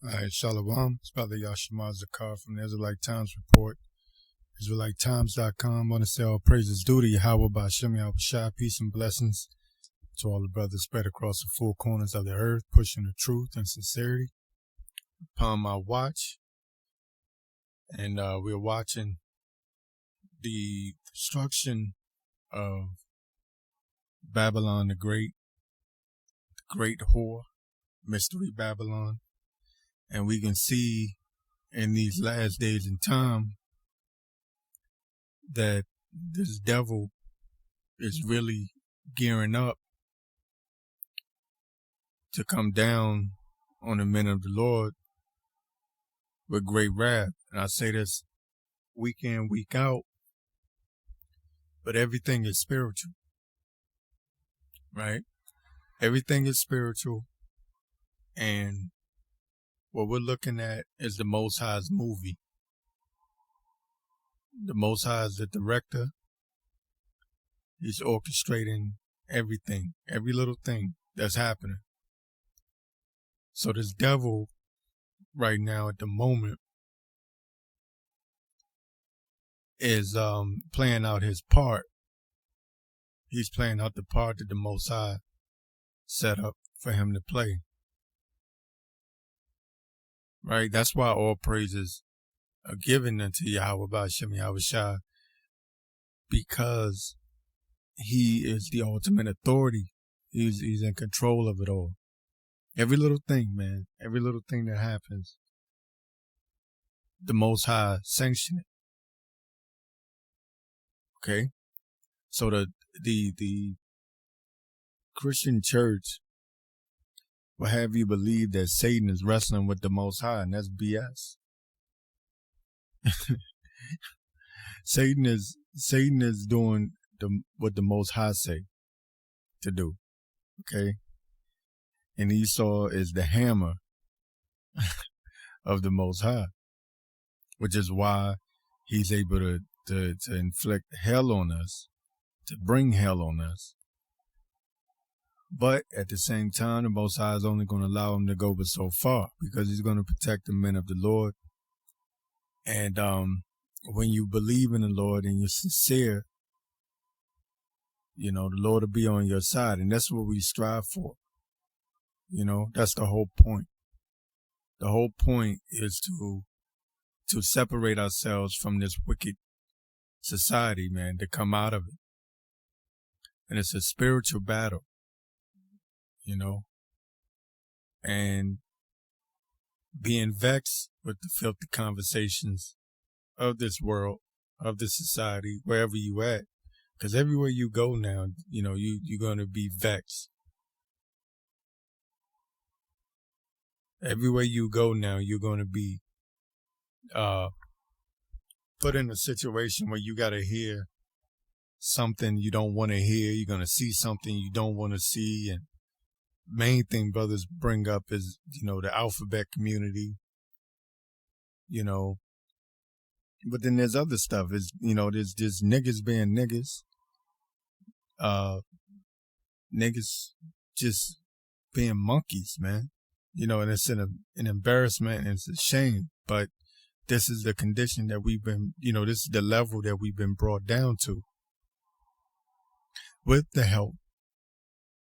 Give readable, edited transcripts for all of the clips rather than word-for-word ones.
All right, Shalom. It's Brother Yashima Zakar from the Israelite Times Report, IsraeliteTimes.com. I want to say all praises due to Yahweh by Hashem Yahawashi. Peace and blessings to all the brothers spread across the four corners of the earth, pushing the truth and sincerity upon my watch. And we're watching the destruction of Babylon the Great Whore, Mystery Babylon. And we can see in these last days in time that this devil is really gearing up to come down on the men of the Lord with great wrath. And I say this week in, week out, but everything is spiritual, right? Everything is spiritual, and what we're looking at is the Most High's movie. The Most High is the director. He's orchestrating everything, every little thing that's happening. So this devil right now at the moment is playing out his part. He's playing out the part that the Most High set up for him to play. Right? That's why all praises are given unto Yahweh by Hashem Yahawashi, because he is the ultimate authority. He's in control of it all. Every little thing, man, every little thing that happens, the Most High sanction it. Okay? So the Christian church will have you believe that Satan is wrestling with the Most High, and that's BS. Satan is doing what the Most High say to do. Okay? And Esau is the hammer of the Most High, which is why he's able to inflict hell on us, to bring hell on us. But at the same time, the Most High is only going to allow him to go but so far, because he's going to protect the men of the Lord. And when you believe in the Lord and you're sincere, you know, the Lord will be on your side. And that's what we strive for. You know, that's the whole point. The whole point is to separate ourselves from this wicked society, man, to come out of it. And it's a spiritual battle. You know, and being vexed with the filthy conversations of this world, of this society, wherever you at, because everywhere you go now, you know, you're going to be vexed. Everywhere you go now, you're going to be put in a situation where you got to hear something you don't want to hear. You're going to see something you don't want to see, and main thing brothers bring up is, you know, the alphabet community, you know, but then there's other stuff. Is, you know, there's just niggas being niggas, niggas just being monkeys, man, you know, and it's an embarrassment and it's a shame, but this is the condition that we've been, you know, this is the level that we've been brought down to with the help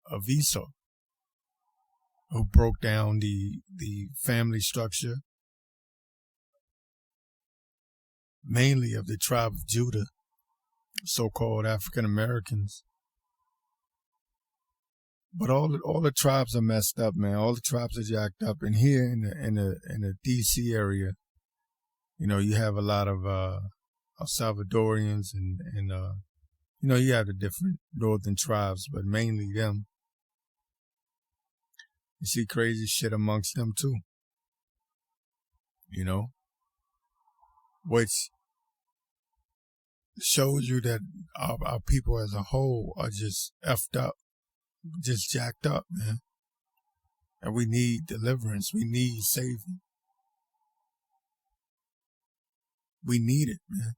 of Esau, who broke down the family structure, mainly of the tribe of Judah, so-called African Americans. But all the tribes are messed up, man. All the tribes are jacked up. And here in the DC area, you know, you have a lot of El Salvadorians and you know, you have the different northern tribes, but mainly them. You see crazy shit amongst them too, you know, which shows you that our people as a whole are just effed up, just jacked up, man. And we need deliverance. We need saving. We need it, man.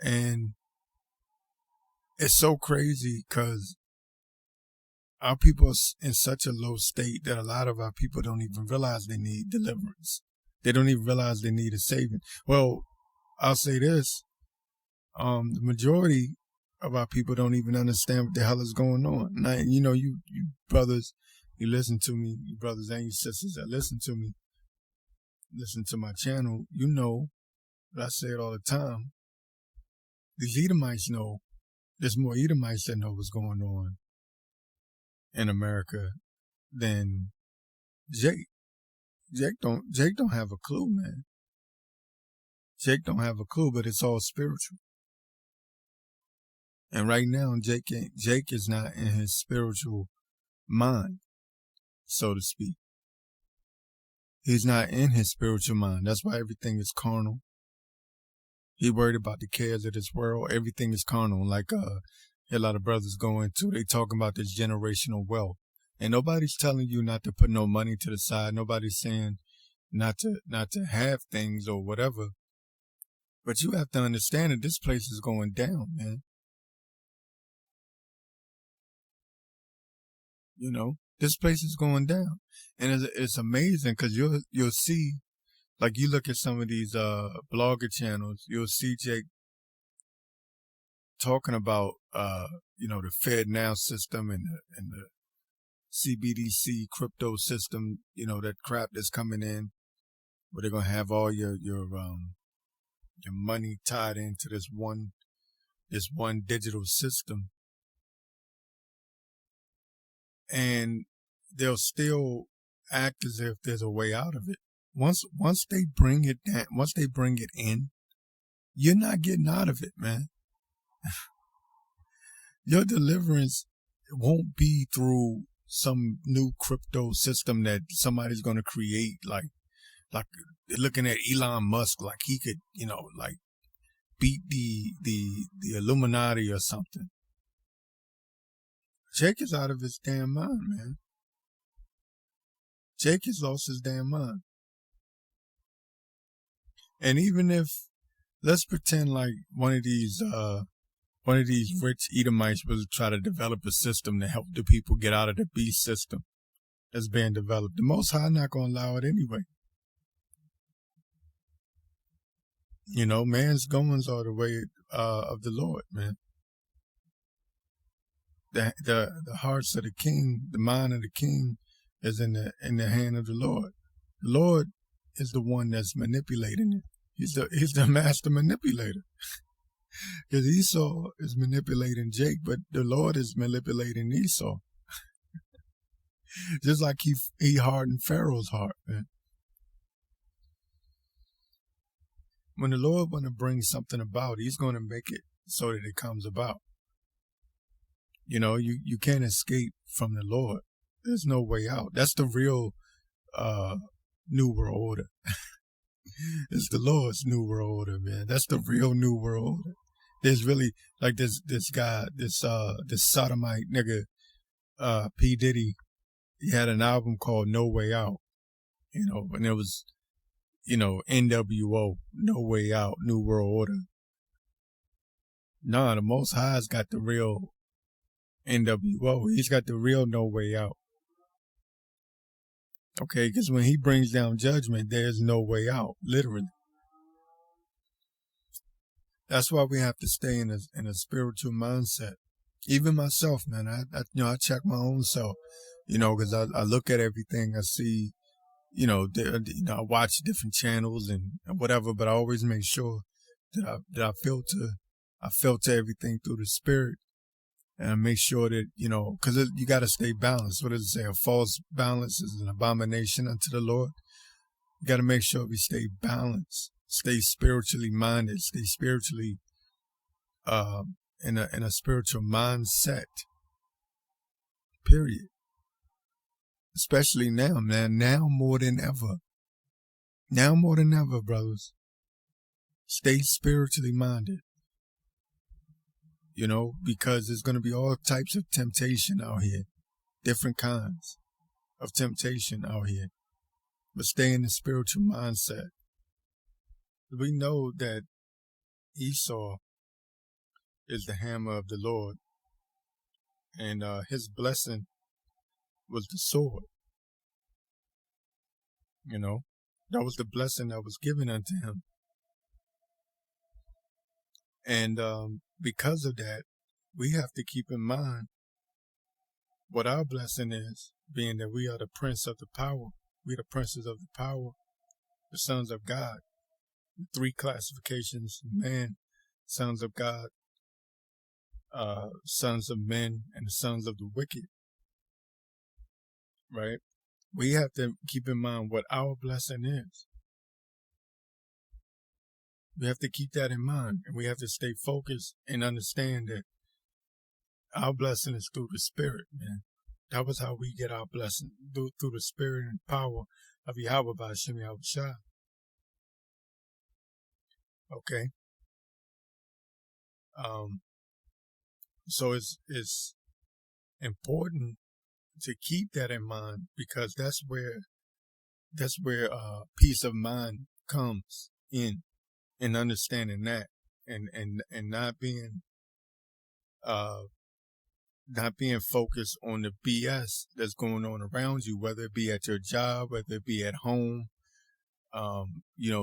And it's so crazy because our people are in such a low state that a lot of our people don't even realize they need deliverance. They don't even realize they need a saving. Well, I'll say this. The majority of our people don't even understand what the hell is going on. Now, you brothers, you listen to me, you brothers and you sisters that listen to me, listen to my channel, I say it all the time. These Edomites know, there's more Edomites that know what's going on in America than Jake. Jake don't have a clue, man. Jake don't have a clue, but it's all spiritual. And right now, Jake is not in his spiritual mind, so to speak. He's not in his spiritual mind. That's why everything is carnal. He worried about the cares of this world. Everything is carnal. Like a lot of brothers go into, they talking about this generational wealth. And nobody's telling you not to put no money to the side. Nobody's saying not to have things or whatever. But you have to understand that this place is going down, man. This place is going down. And it's amazing because you'll see, like you look at some of these blogger channels, you'll see Jake talking about the Fed Now system and the CBDC crypto system, that crap that's coming in, where they're gonna have all your money tied into this one digital system, and they'll still act as if there's a way out of it. Once they bring it down, once they bring it in, you're not getting out of it, man. Your deliverance won't be through some new crypto system that somebody's going to create, like looking at Elon Musk, like he could, like beat the Illuminati or something. Jake is out of his damn mind, man. Jake has lost his damn mind. And even if, let's pretend like one of these rich Edomites was try to develop a system to help the people get out of the beast system that's being developed, the Most High not going to allow it anyway. Man's goings are the way of the Lord, man. The hearts of the king, the mind of the king is in the hand of the Lord. The Lord is the one that's manipulating it. He's the master manipulator. Because Esau is manipulating Jake, but the Lord is manipulating Esau. Just like he hardened Pharaoh's heart, man. When the Lord want to bring something about, he's going to make it so that it comes about. You can't escape from the Lord. There's no way out. That's the real New World Order. It's the Lord's New World Order, man. That's the real New World Order. There's really, like this guy, this sodomite nigga, P. Diddy, he had an album called No Way Out, and it was, NWO, No Way Out, New World Order. Nah, the Most High's got the real NWO. He's got the real No Way Out. Okay, because when he brings down judgment, there's no way out, literally. That's why we have to stay in a spiritual mindset. Even myself, man, I check my own self, because I look at everything I see, I watch different channels and whatever, but I always make sure that I filter everything through the spirit. And I make sure that, because you got to stay balanced. What does it say? A false balance is an abomination unto the Lord. You got to make sure we stay balanced, stay spiritually minded, stay spiritually in a spiritual mindset. Period. Especially now, man. Now more than ever. Now more than ever, brothers. Stay spiritually minded. Because there's going to be all types of temptation out here. Different kinds of temptation out here. But stay in the spiritual mindset. We know that Esau is the hammer of the Lord. And his blessing was the sword. You know, that was the blessing that was given unto him. And because of that, we have to keep in mind what our blessing is, being that we are the prince of the power. We are the princes of the power, the sons of God. 3 classifications: man, sons of God, sons of men, and the sons of the wicked. Right? We have to keep in mind what our blessing is. We have to keep that in mind, and we have to stay focused and understand that our blessing is through the Spirit, man. That was how we get our blessing, through the Spirit and power of Yahawashi. Okay. So it's important to keep that in mind, because that's where peace of mind comes in understanding that, and not being focused on the BS that's going on around you, whether it be at your job, whether it be at home,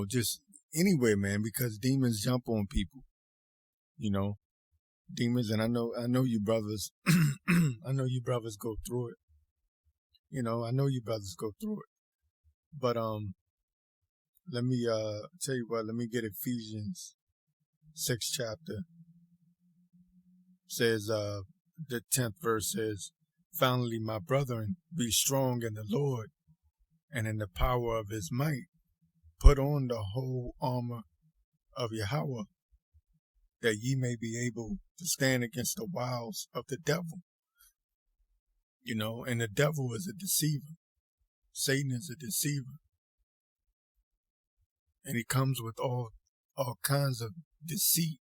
just anywhere, man, because demons jump on people, demons. And I know you brothers, I know you brothers go through it. I know you brothers go through it. But let me tell you what, let me get Ephesians 6 chapter. Says the 10th verse says, "Finally, my brethren, be strong in the Lord and in the power of his might. Put on the whole armor of Yahweh, that ye may be able to stand against the wiles of the devil." And the devil is a deceiver. Satan is a deceiver. And he comes with all kinds of deceit,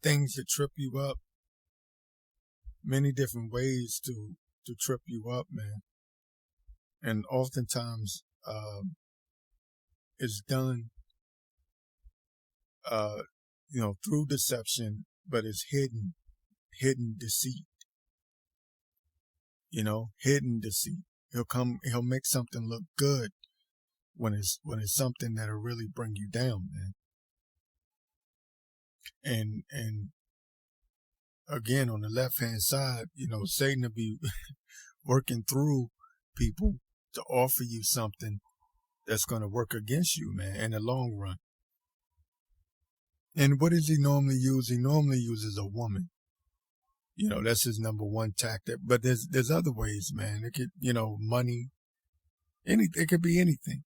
things to trip you up, many different ways to trip you up, man. And oftentimes, it's done, through deception, but it's hidden deceit. Hidden deceit. He'll make something look good when it's something that'll really bring you down, man. And again, on the left-hand side, Satan will be working through people to offer you something that's going to work against you, man, in the long run. And what does he normally use? He normally uses a woman. That's his number one tactic. But there's other ways, man. It could, money. It could be anything.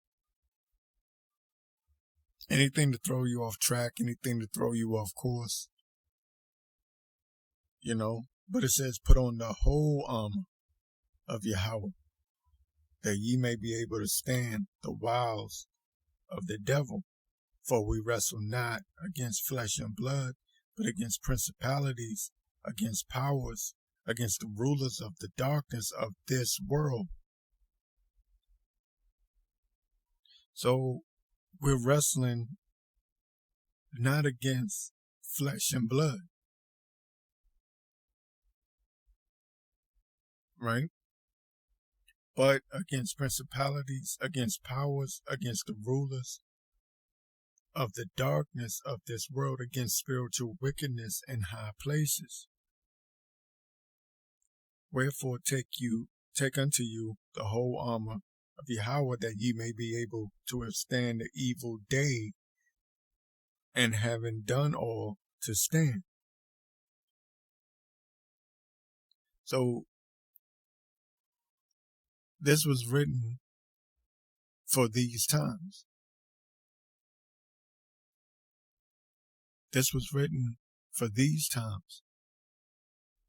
Anything to throw you off track, anything to throw you off course. But it says, put on the whole armor of Yahweh, that ye may be able to stand the wiles of the devil. For we wrestle not against flesh and blood, but against principalities, against powers, against the rulers of the darkness of this world. So we're wrestling not against flesh and blood, right? But against principalities, against powers, against the rulers of the darkness of this world, against spiritual wickedness in high places. Wherefore take unto you the whole armor of Yahweh, that ye may be able to withstand the evil day, and having done all, to stand. So this was written for these times. This was written for these times.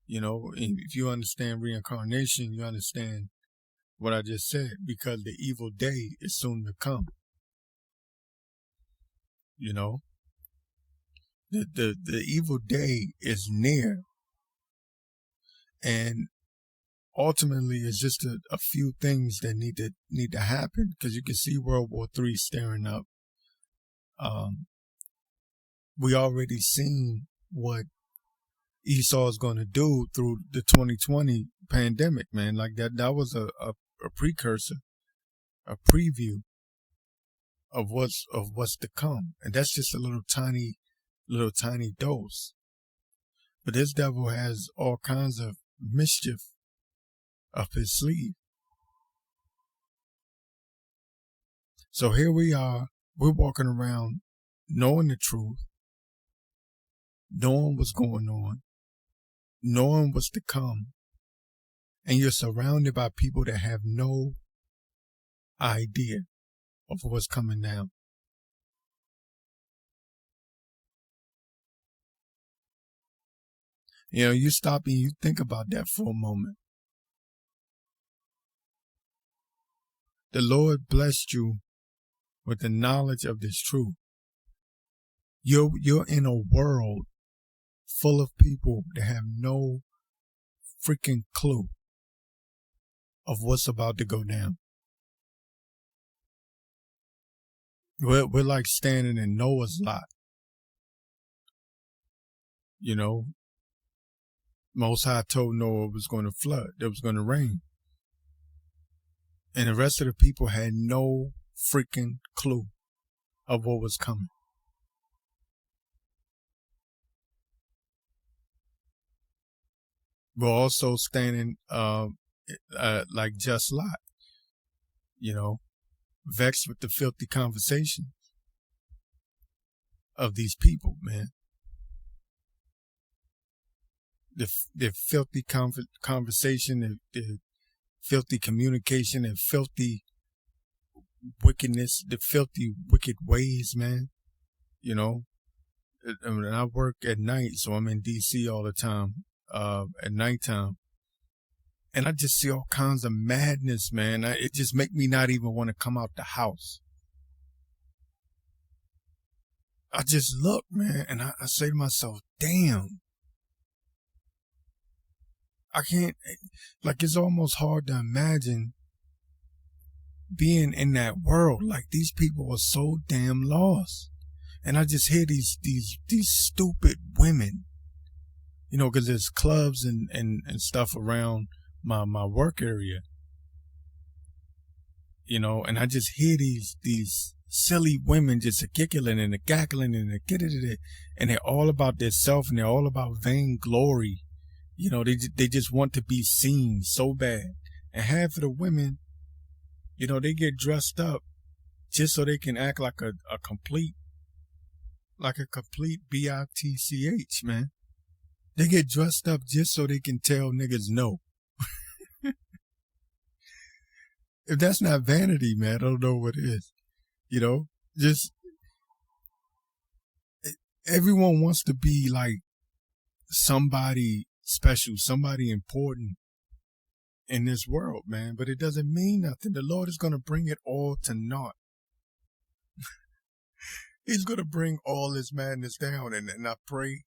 If you understand reincarnation, you understand what I just said, because the evil day is soon to come. The evil day is near. And ultimately, it's just a few things that need to happen, because you can see World War III staring up. We already seen what Esau is going to do through the 2020 pandemic, man. Like that was a precursor, a preview of what's to come. And that's just a little tiny dose. But this devil has all kinds of mischief up his sleeve. So here we are, we're walking around knowing the truth, knowing what's going on, knowing what's to come, and you're surrounded by people that have no idea of what's coming down. You know, you stop and you think about that for a moment. The Lord blessed you with the knowledge of this truth. You're in a world full of people that have no freaking clue of what's about to go down. We're like standing in Noah's lot. You know, Most High told Noah it was going to flood, it was going to rain. And the rest of the people had no freaking clue of what was coming. We're also standing like just Lot, you know, vexed with the filthy conversation of these people, man. The filthy conversation, the filthy communication, and filthy wickedness, the filthy wicked ways, man. You know, I mean, I work at night, so I'm in DC all the time, at nighttime. And I just see all kinds of madness, man. It just make me not even want to come out the house. I just look, man, and I say to myself, damn. I can't, like, it's almost hard to imagine being in that world. Like, these people are so damn lost. And I just hear these stupid women, you know, because there's clubs and stuff around my work area, you know, and I just hear these silly women just giggling and cackling and and they're all about their self and they're all about vainglory. You know, they just want to be seen so bad. And half of the women, you know, they get dressed up just so they can act like a complete bitch, man. They get dressed up just so they can tell niggas no. If that's not vanity, man, I don't know what is. You know, just everyone wants to be like somebody special, somebody important in this world, man, but it doesn't mean nothing. The Lord is going to bring it all to naught. He's going to bring all this madness down, and I pray,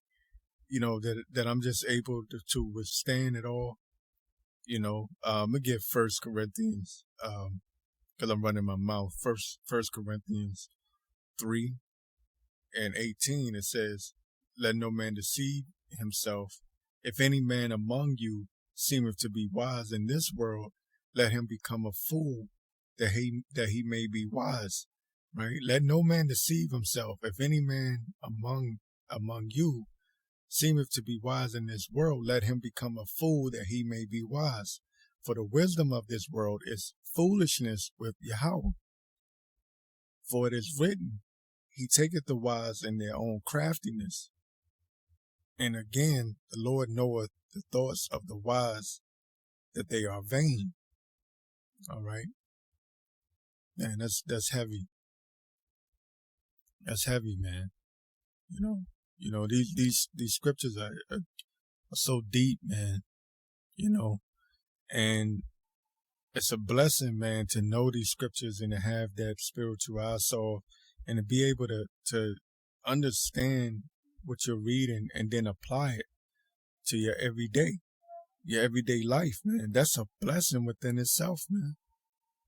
you know, that I'm just able to withstand it all. You know, I'm going to get 1 Corinthians, because I'm running my mouth. First Corinthians 3:18, it says, let no man deceive himself. If any man among you seemeth to be wise in this world, let him become a fool, that he may be wise. Right? Let no man deceive himself. If any man among you seemeth to be wise in this world, let him become a fool, that he may be wise. For the wisdom of this world is foolishness with Yahweh. For it is written, he taketh the wise in their own craftiness. And again, the Lord knoweth the thoughts of the wise, that they are vain. All right. Man, that's heavy. That's heavy, man. You know, these scriptures are so deep, man. You know, and it's a blessing, man, to know these scriptures and to have that spiritual eyesight and to be able to understand what you're reading and then apply it to your everyday life, man. That's a blessing within itself, man.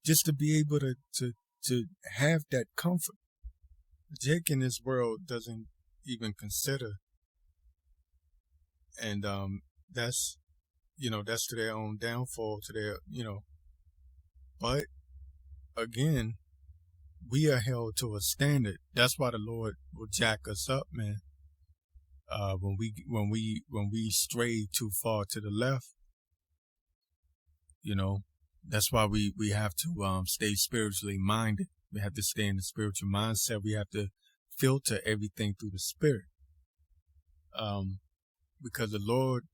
Just to be able to have that comfort. Jake in this world doesn't even consider And that's that's to their own downfall, to their but again, we are held to a standard. That's why the Lord will jack us up, man. When we stray too far to the left, that's why we have to stay spiritually minded. We have to stay in the spiritual mindset. We have to filter everything through the spirit. Because the Lord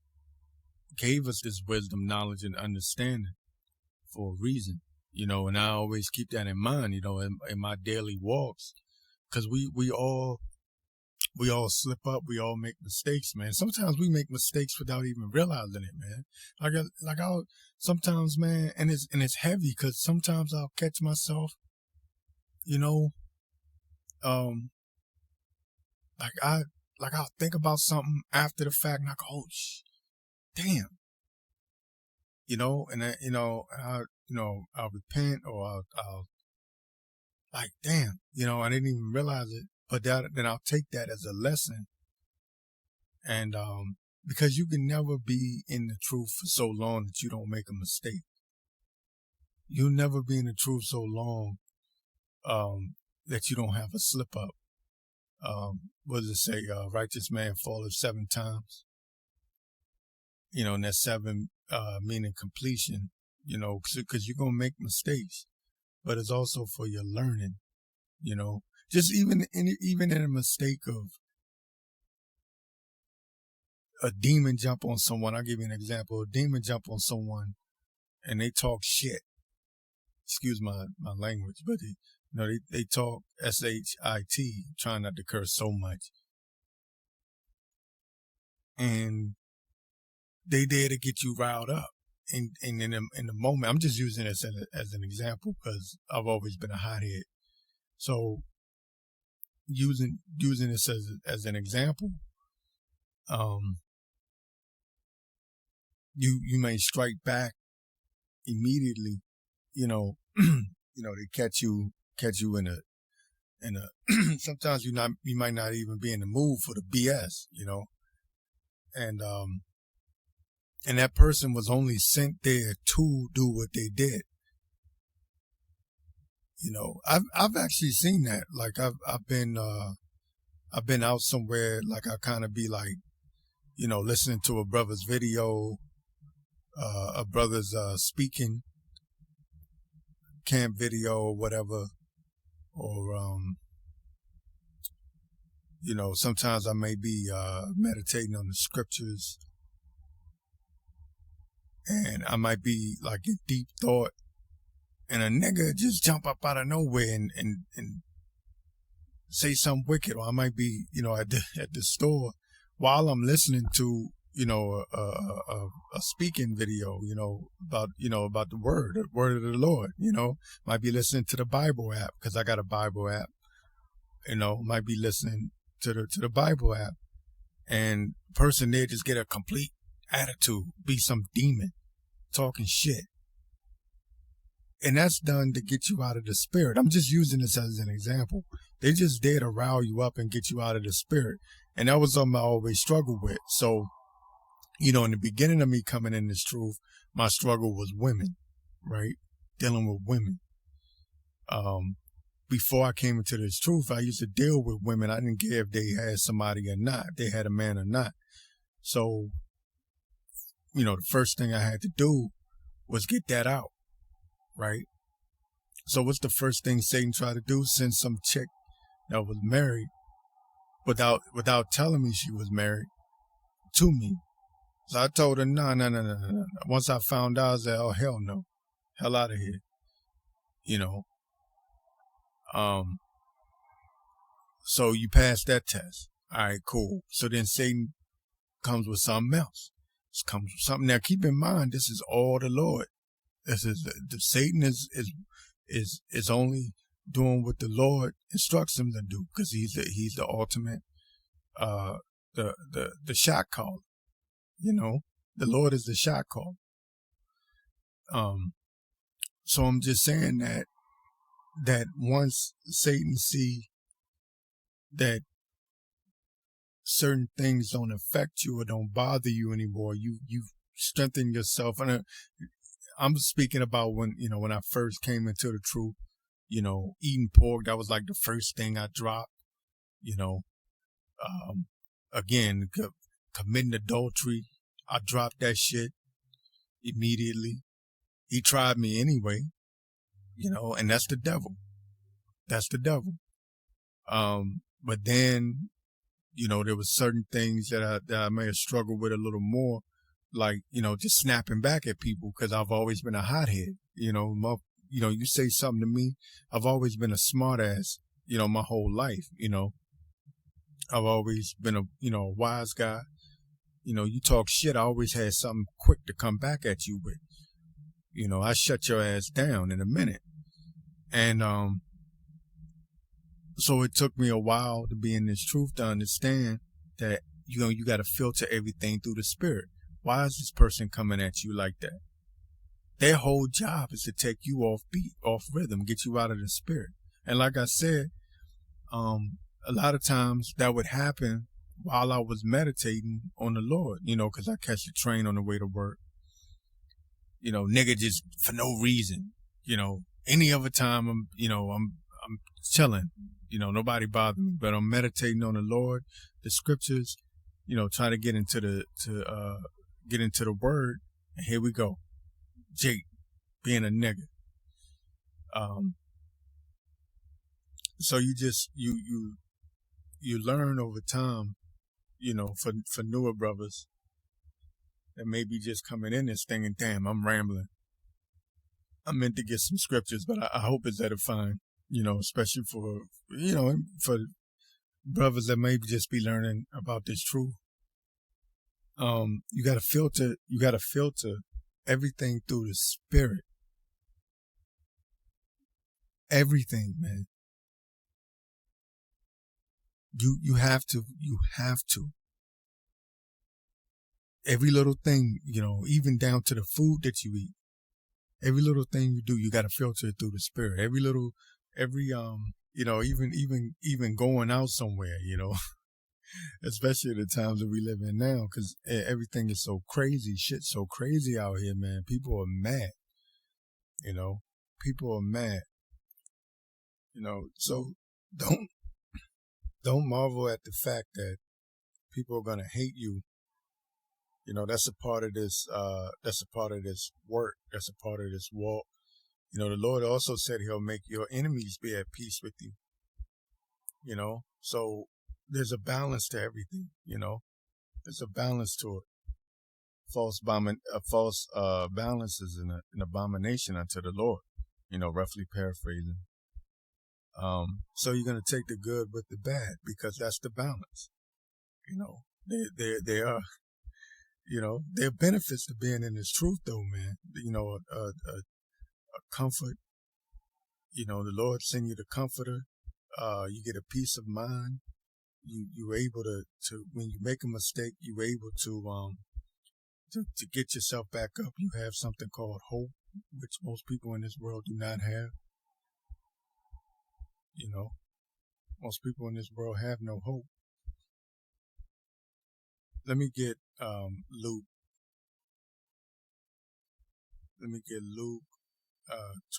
gave us this wisdom, knowledge, and understanding for a reason, and I always keep that in mind, in my daily walks, because we all slip up, we all make mistakes, man. Sometimes we make mistakes without even realizing it, man. I'll sometimes, man, and it's heavy because sometimes I'll catch myself, I'll think about something after the fact, and I go, oh, damn, and I'll repent, or I'll like, damn, I didn't even realize it, but then I'll take that as a lesson, and because you can never be in the truth for so long that you don't make a mistake. You'll never be in the truth so long that you don't have a slip up. What does it say? Righteous man falleth 7 times. And that 7 meaning completion, because you're going to make mistakes, but it's also for your learning, just even in a mistake of a demon jump on someone. I'll give you an example. A demon jump on someone and they talk shit. Excuse my language, but they talk S-H-I-T, trying not to curse so much. And they there to get you riled up. And in the moment, I'm just using this as an example because I've always been a hothead. So using this as an example, you may strike back immediately. They catch you in a sometimes you might not even be in the mood for the BS, and that person was only sent there to do what they did. I've actually seen that. Like I've been out somewhere, like I kind of be like, listening to a brother's video, a brother's speaking camp video or whatever, or sometimes I may be meditating on the scriptures, and I might be like in deep thought, and a nigga just jump up out of nowhere and say something wicked. Or I might be, at the store while I'm listening to, a speaking video, about the word of the Lord, might be listening to the Bible app because I got a Bible app, might be listening to the Bible app, and person there just get a complete attitude, be some demon talking shit. And that's done to get you out of the spirit. I'm just using this as an example. They just there to rile you up and get you out of the spirit. And that was something I always struggled with. So, in the beginning of me coming in this truth, my struggle was women, right? Dealing with women. Before I came into this truth, I used to deal with women. I didn't care if they had somebody or not, if they had a man or not. So, the first thing I had to do was get that out, right? So what's the first thing Satan tried to do? Send some chick that was married without telling me she was married to me. So I told her, no. Once I found out, I said, oh, hell no. Hell out of here. So you passed that test. All right, cool. So then Satan comes with something else. Comes with something. Now keep in mind, this is all the Lord. This is Satan is only doing what the Lord instructs him to do, because he's the ultimate the shot caller. The Lord is the shot caller. So I'm just saying that once Satan see that certain things don't affect you or don't bother you anymore. You strengthen yourself. And I'm speaking about when, when I first came into the truth, eating pork, that was like the first thing I dropped, again, committing adultery. I dropped that shit immediately. He tried me anyway, and that's the devil. That's the devil. But then, there was certain things that I may have struggled with a little more, like, just snapping back at people, because I've always been a hothead. You say something to me, I've always been a smart ass, my whole life. I've always been a wise guy. You talk shit, I always had something quick to come back at you with. I shut your ass down in a minute. And so it took me a while to be in this truth to understand that, you got to filter everything through the spirit. Why is this person coming at you like that? Their whole job is to take you off beat, off rhythm, get you out of the spirit. And like I said, a lot of times that would happen while I was meditating on the Lord, because I catch the train on the way to work. Nigga, just for no reason. Any other time I'm chilling. Nobody bothers me, but I'm meditating on the Lord, the scriptures, trying to get into the word. And here we go. Jake being a nigga. So you learn over time, for newer brothers that may be just coming in this thing and damn, I'm rambling. I meant to get some scriptures, but I hope it's edifying, especially for brothers that may just be learning about this truth. You got to filter everything through the spirit. Everything, man. You have to. Every little thing, even down to the food that you eat. Every little thing you do, you got to filter it through the spirit. Even going out somewhere, especially the times that we live in now, because everything is so crazy. Shit's so crazy out here, man. People are mad. People are mad. So don't marvel at the fact that people are gonna hate you. That's a part of this. That's a part of this work. That's a part of this walk. The Lord also said He'll make your enemies be at peace with you. So there's a balance to everything. There's a balance to it. False balance is an abomination unto the Lord. Roughly paraphrasing. So you're gonna take the good with the bad, because that's the balance. There are. There are benefits to being in this truth, though, man. A comfort. The Lord send you the comforter. You get a peace of mind. You're able to when you make a mistake, you're able to get yourself back up. You have something called hope, which most people in this world do not have. Most people in this world have no hope. Let me get Luke. Let me get Luke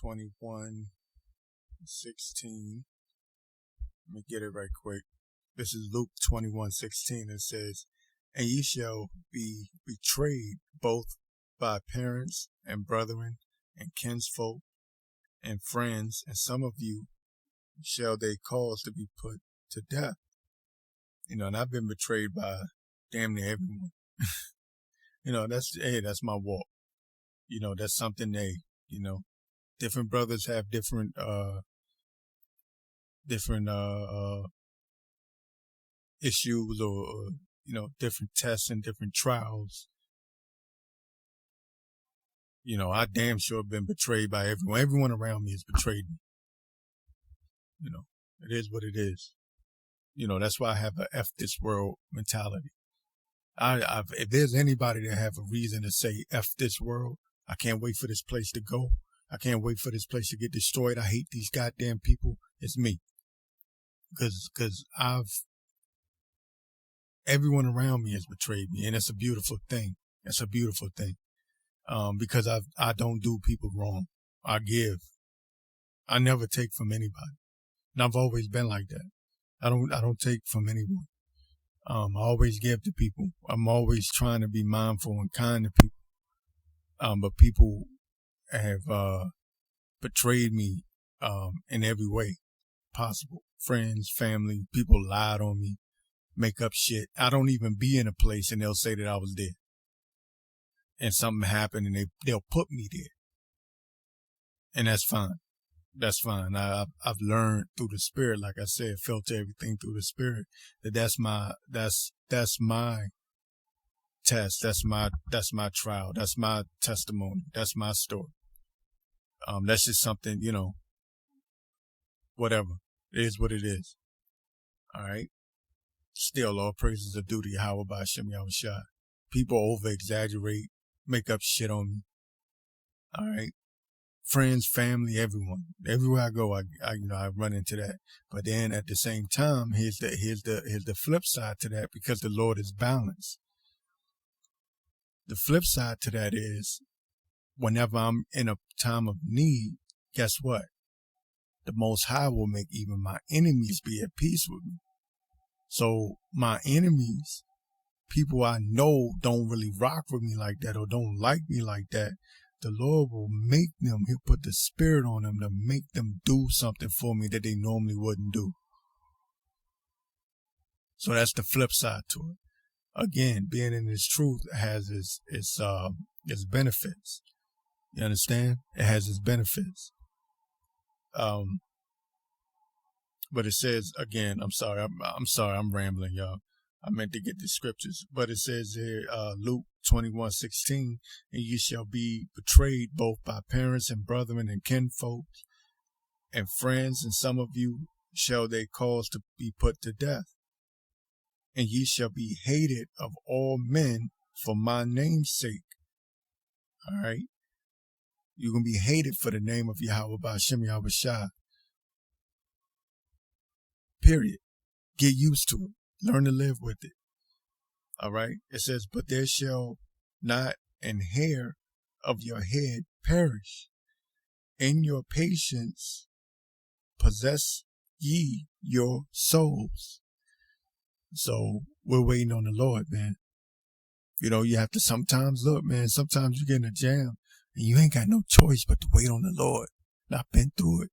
21:16. Let me get it right quick. This is Luke 21:16. It says, "And ye shall be betrayed both by parents and brethren and kinsfolk and friends, and some of you shall they cause to be put to death." And I've been betrayed by damn near everyone. That's my walk. That's something different brothers have different issues or different tests and different trials. I damn sure been betrayed by everyone. Everyone around me has betrayed me. It is what it is. That's why I have a F this world mentality. If there's anybody that have a reason to say F this world, I can't wait for this place to go. I can't wait for this place to get destroyed. I hate these goddamn people. It's me. Because everyone around me has betrayed me, and it's a beautiful thing. It's a beautiful thing. Because I don't do people wrong. I give. I never take from anybody. And I've always been like that. I don't take from anyone. I always give to people. I'm always trying to be mindful and kind to people. But people have betrayed me in every way possible. Friends, family, people lied on me, make up shit. I don't even be in a place and they'll say that I was there. And something happened and they'll put me there. And that's fine. That's fine. I've learned through the Spirit, like I said, filter everything through the Spirit. That's my test. That's my trial. That's my testimony. That's my story. That's just something, whatever. It is what it is. All right. Still, all praises are due to Yahawashi. People over exaggerate, make up shit on me. All right. Friends, family, everyone. Everywhere I go, I run into that. But then at the same time, here's the flip side to that, because the Lord is balanced. The flip side to that is, whenever I'm in a time of need, guess what? The Most High will make even my enemies be at peace with me. So my enemies, people I know don't really rock with me like that or don't like me like that, the Lord will make them, He'll put the Spirit on them to make them do something for me that they normally wouldn't do. So that's the flip side to it. Again, being in this truth has its benefits. You understand? It has its benefits. But it says again, I'm sorry, I'm rambling, y'all. I meant to get the scriptures, but it says here, Luke 21:16, and ye shall be betrayed both by parents and brethren and kinfolk and friends, and some of you shall they cause to be put to death. And ye shall be hated of all men for my name's sake. All right. You're going to be hated for the name of Yahawashi. Period. Get used to it. Learn to live with it. All right. It says, but there shall not an hair of your head perish. In your patience possess ye your souls. So we're waiting on the Lord, man. You have to sometimes look, man. Sometimes you get in a jam and you ain't got no choice but to wait on the Lord. And I've been through it.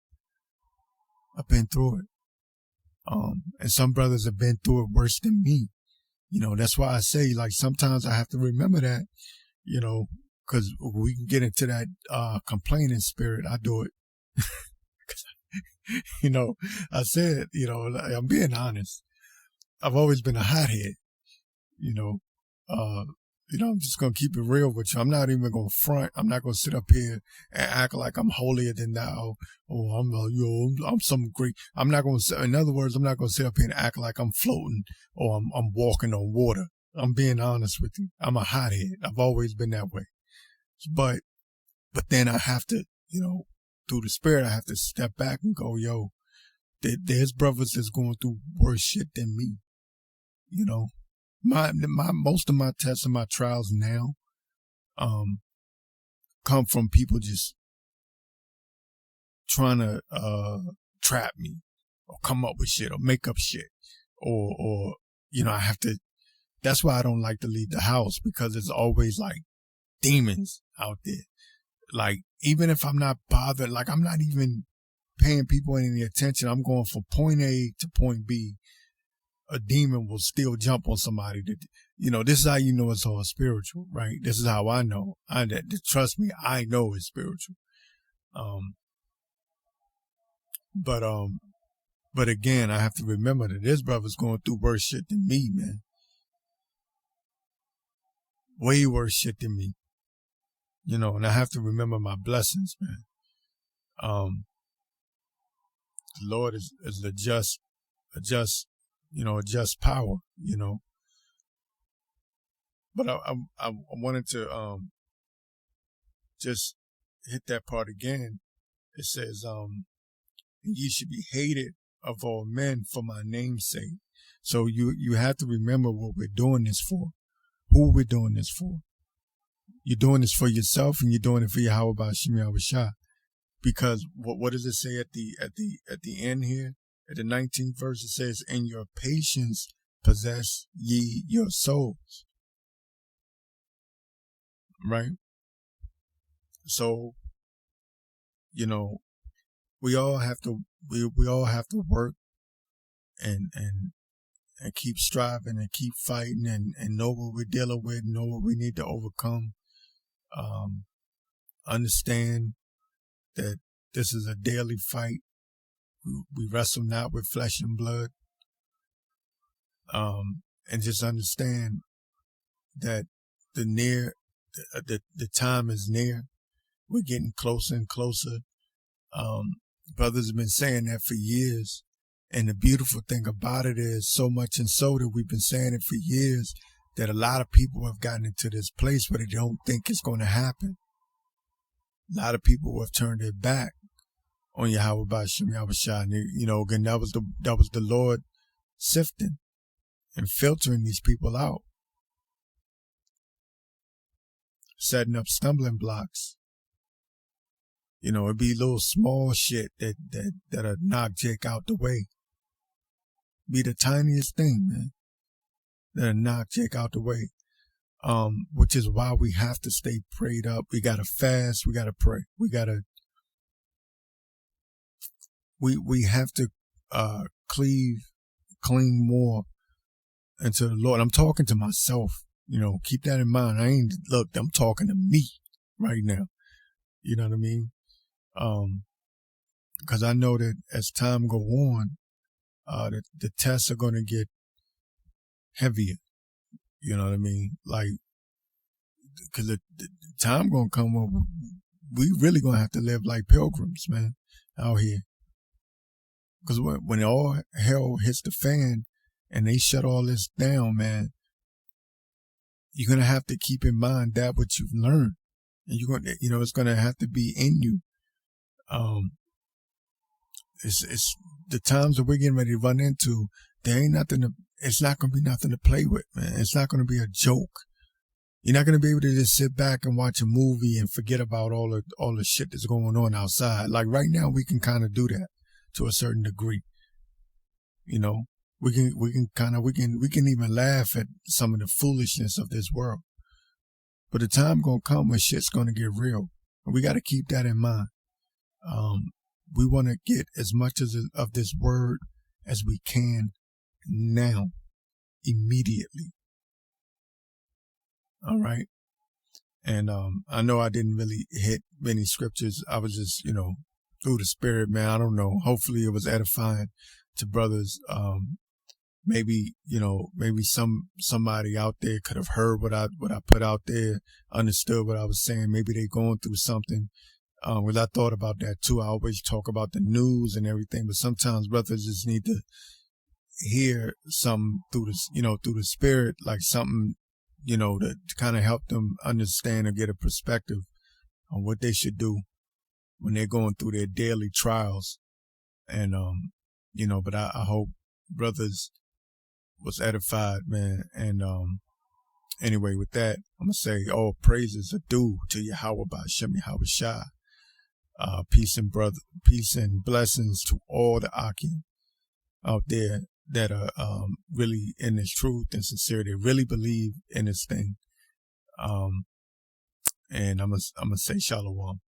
And some brothers have been through it worse than me. That's why I say, like, sometimes I have to remember that, because we can get into that complaining spirit. I do it. I said, I'm being honest. I've always been a hothead, I'm just going to keep it real with you. I'm not even going to front. I'm not going to sit up here and act like I'm holier than thou. I'm some great. I'm not going to, in other words, I'm not going to sit up here and act like I'm floating or I'm walking on water. I'm being honest with you. I'm a hothead. I've always been that way. But then I have to, through the Spirit, I have to step back and go, there's brothers that's going through worse shit than me. My most of my tests and my trials now come from people just trying to trap me or come up with shit or make up shit or I have to. That's why I don't like to leave the house, because it's always like demons out there. Like, even if I'm not bothered, like I'm not even paying people any attention, I'm going from point A to point B, a demon will still jump on somebody. This is how you know it's all spiritual, right? This is how I know. Trust me, I know it's spiritual. But again, I have to remember that this brother's going through worse shit than me, man. Way worse shit than me. And I have to remember my blessings, man. The Lord is a just power, But I wanted to just hit that part again. It says, ye should be hated of all men for my name's sake. So you have to remember what we're doing this for, who we're doing this for. You're doing this for yourself, and you're doing it for Yahawashi. Because what does it say at the end here? At the 19th verse, it says, "In your patience possess ye your souls." Right? So, we all have to work and keep striving and keep fighting and know what we're dealing with, know what we need to overcome. Understand that this is a daily fight. We wrestle not with flesh and blood. And just understand that the time is near. We're getting closer and closer. Brothers have been saying that for years. And the beautiful thing about it is, so much and so that we've been saying it for years, that a lot of people have gotten into this place where they don't think it's going to happen. A lot of people have turned their back on Yahawashi. And, again, that was the Lord sifting and filtering these people out, setting up stumbling blocks. It'd be little small shit that'll knock Jake out the way. Be the tiniest thing, man, that'll knock Jake out the way. Which is why we have to stay prayed up. We gotta fast. We gotta pray. We have to cling more into the Lord. I'm talking to myself. Keep that in mind. I'm talking to me right now. You know what I mean? Because I know that as time go on, the tests are going to get heavier. You know what I mean? Like, because the time going to come when we really going to have to live like pilgrims, man, out here. Because when all hell hits the fan and they shut all this down, man, you're going to have to keep in mind that what you've learned. And you're going to, it's going to have to be in you. It's the times that we're getting ready to run into, it's not going to be nothing to play with, man. It's not going to be a joke. You're not going to be able to just sit back and watch a movie and forget about all the shit that's going on outside. Like right now, we can kind of do that to a certain degree. We can even laugh at some of the foolishness of this world. But the time going to come when shit's going to get real. And we got to keep that in mind. We want to get as much of this word as we can now, immediately. All right. And I know I didn't really hit many scriptures. I was just, through the Spirit, man. I don't know. Hopefully it was edifying to brothers. Maybe somebody out there could have heard what I put out there, understood what I was saying. Maybe they going through something. Because I thought about that too. I always talk about the news and everything, but sometimes brothers just need to hear something through the Spirit, like something, to kind of help them understand or get a perspective on what they should do when they're going through their daily trials. And, but I hope brothers was edified, man. And, anyway, with that, I'm going to say all praises are due to Yahawashi. Peace and blessings to all the Akim out there that are really in this truth and sincerity, really believe in this thing. And I'm gonna say shalom.